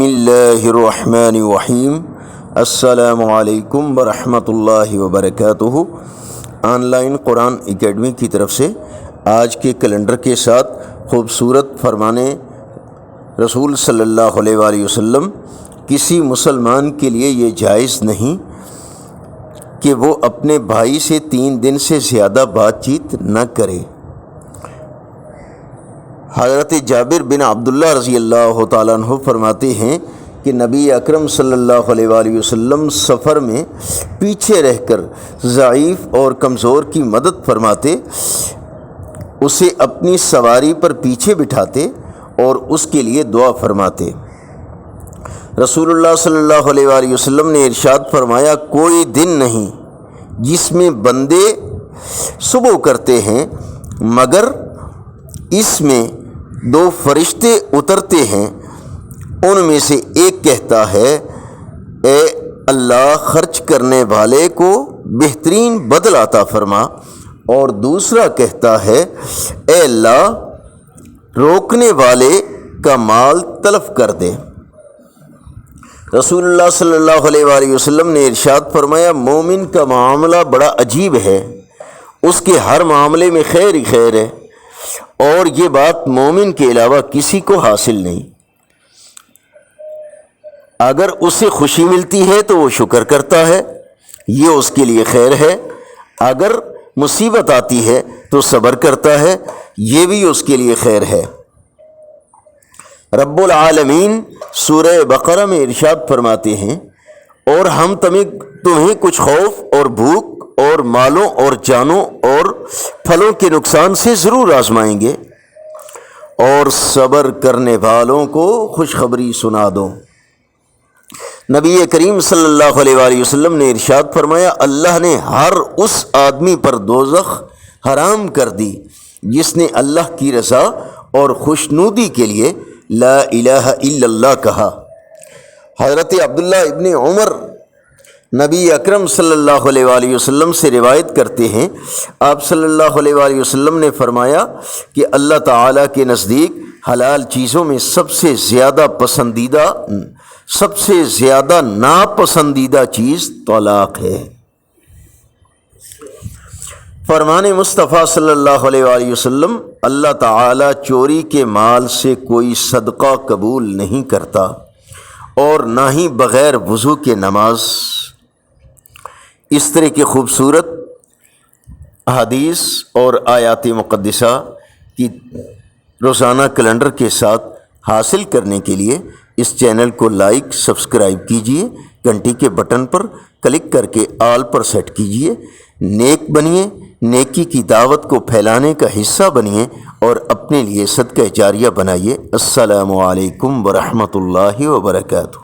اللہ الرحمن الرحیم۔ السلام علیکم ورحمۃ اللہ وبرکاتہ۔ آن لائن قرآن اکیڈمی کی طرف سے آج کے کیلنڈر کے ساتھ خوبصورت فرمانے رسول صلی اللہ علیہ وآلہ وسلم، کسی مسلمان کے لیے یہ جائز نہیں کہ وہ اپنے بھائی سے 3 دن سے زیادہ بات چیت نہ کرے۔ حضرت جابر بن عبداللہ رضی اللہ تعالیٰ عنہ فرماتے ہیں کہ نبی اکرم صلی اللہ علیہ وآلہ وسلم سفر میں پیچھے رہ کر ضعیف اور کمزور کی مدد فرماتے، اسے اپنی سواری پر پیچھے بٹھاتے اور اس کے لیے دعا فرماتے۔ رسول اللہ صلی اللہ علیہ وآلہ وسلم نے ارشاد فرمایا، کوئی دن نہیں جس میں بندے صبح کرتے ہیں مگر اس میں 2 فرشتے اترتے ہیں، ان میں سے ایک کہتا ہے، اے اللہ خرچ کرنے والے کو بہترین بدل عطا فرما، اور دوسرا کہتا ہے، اے اللہ روکنے والے کا مال تلف کر دے۔ رسول اللہ صلی اللہ علیہ وآلہ وسلم نے ارشاد فرمایا، مومن کا معاملہ بڑا عجیب ہے، اس کے ہر معاملے میں خیر ہی خیر ہے، اور یہ بات مومن کے علاوہ کسی کو حاصل نہیں۔ اگر اسے خوشی ملتی ہے تو وہ شکر کرتا ہے، یہ اس کے لیے خیر ہے، اگر مصیبت آتی ہے تو صبر کرتا ہے، یہ بھی اس کے لیے خیر ہے۔ رب العالمین سورہ بقرہ میں ارشاد فرماتے ہیں، اور ہم تمہیں کچھ خوف اور بھوک اور مالوں اور جانوں اور پھلوں کے نقصان سے ضرور آزمائیں گے، اور صبر کرنے والوں کو خوشخبری سنا دو۔ نبی کریم صلی اللہ علیہ وآلہ وسلم نے ارشاد فرمایا، اللہ نے ہر اس آدمی پر دوزخ حرام کر دی جس نے اللہ کی رضا اور خوشنودی کے لیے لا الہ الا اللہ کہا۔ حضرت عبداللہ ابن عمر نبی اکرم صلی اللہ علیہ وآلہ وسلم سے روایت کرتے ہیں، آپ صلی اللہ علیہ وآلہ وسلم نے فرمایا کہ اللہ تعالیٰ کے نزدیک حلال چیزوں میں سب سے زیادہ ناپسندیدہ چیز طلاق ہے۔ فرمان مصطفیٰ صلی اللہ علیہ وآلہ وسلم، اللہ تعالیٰ چوری کے مال سے کوئی صدقہ قبول نہیں کرتا، اور نہ ہی بغیر وضو کے نماز۔ اس طرح کے خوبصورت احادیث اور آیات مقدسہ کی روزانہ کیلنڈر کے ساتھ حاصل کرنے کے لیے اس چینل کو لائک سبسکرائب کیجیے، گھنٹی کے بٹن پر کلک کر کے آل پر سیٹ کیجیے۔ نیک بنیے، نیکی کی دعوت کو پھیلانے کا حصہ بنیے، اور اپنے لیے صدقہ جاریہ بنائیے۔ السلام علیکم ورحمۃ اللہ وبرکاتہ۔